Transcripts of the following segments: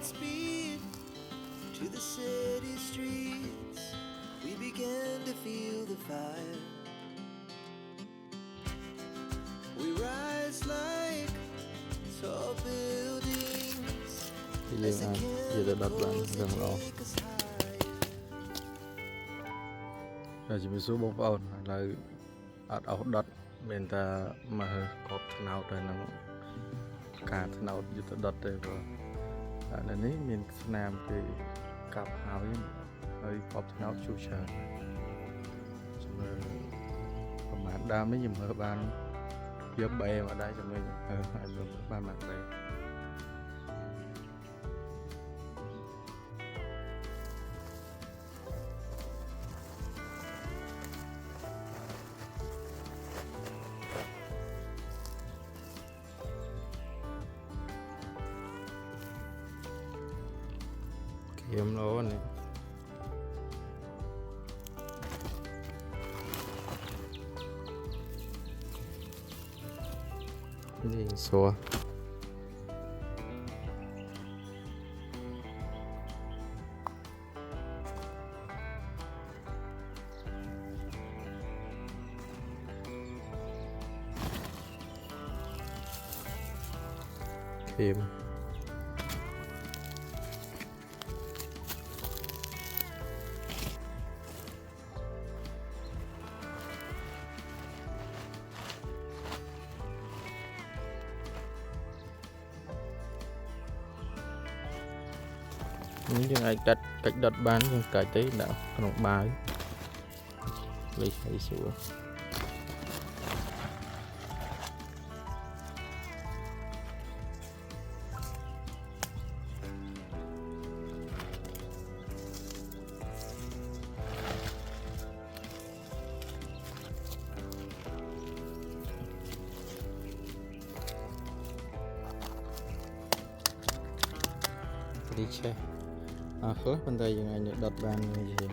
speed to the city streets. We began to feel the fire. We rise like tall buildings យើង as the អាចនិយាយទៅដុតបាន chemicals រឹង they ល្អ take us higher. ហើយជំរាបសួរបងប្អូនឥឡូវអត់អស់ដុតមានតែមើលកបថ្នោតហើយនឹងការថ្នោតយុទ្ធដុតទេព្រោះនៅនេះមានស្នាមគេកាប់ហើយកបថ្នោតជូរច្រើនជំរឿប្រហែលដើមនេះខ្ញុំមើលបានយកបែមកដែរជំនួយហើយមើលបានមកបែខ្ញុំល្អនេះនេះសួរភីមនេះយើងអាចកាច់ដុតបានយើងកាច់ទៅដាក់ក្នុងបាវលេខឲ្យស្រួលនេះឆេះអស់ខ្លះប៉ុន្តែយើងអាចដុតបានយើង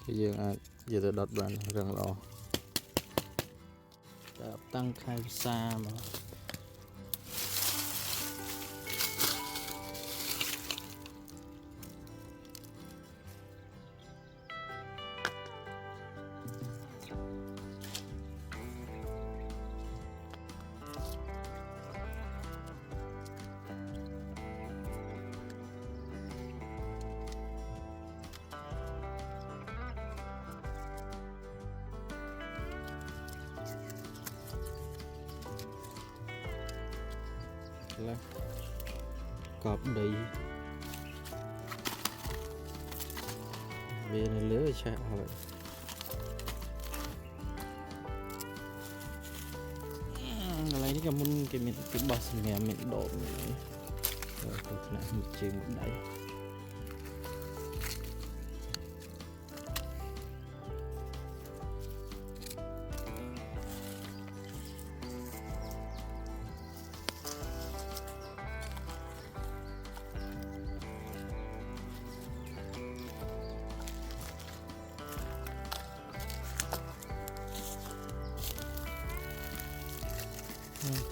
ទៅយើងអាចយកទៅដុតបានរឹងល្អតែតាំងខែវិសាមក là cọp đầy về này lứa chạy vậy lấy cái mun cái bọt mè mình đổ rồi tôi lại một chiếc một đáy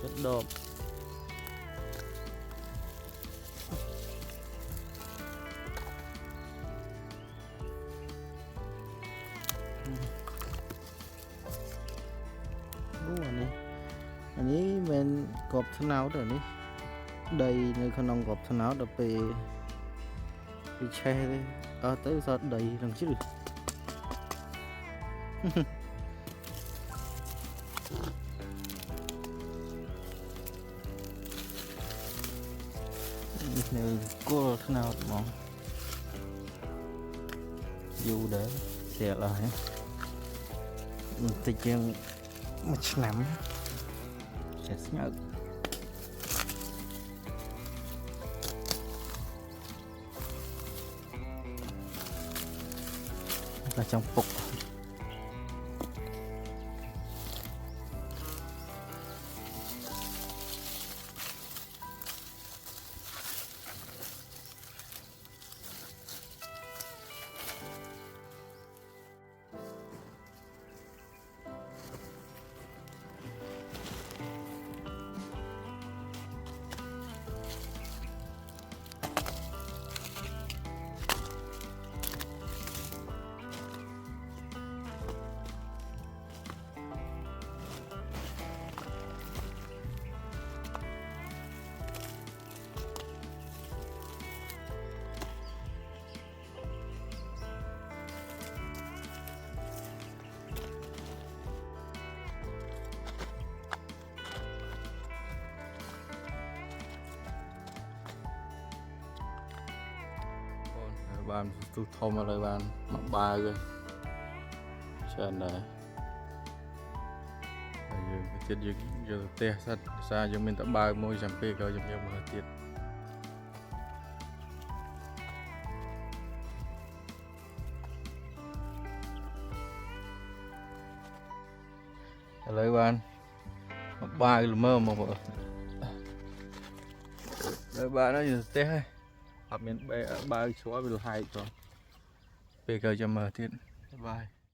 chất độpอันนี้เป็นกบทนาวเดี๋ยวนี้đầyในขนมกบทนาวเดี๋ยวไปแช่เลยtới sao đầy lần chứ được này cô thế nào mong dù để xe lại thì chừng một năm sẽ nhớ là trong phục bạn tôi thôm ở đây bạn mặc ba rồi trên đây giờ giờ tè sát xa giờ mình đã ba môi chẳng phê cao giống như mà tiệt lấy bạn mặc ba cái mơ mà vợ lấy bạn nó giờ tè hay học miền ba chó bị hai cho phê cao cho mà tiệt bye.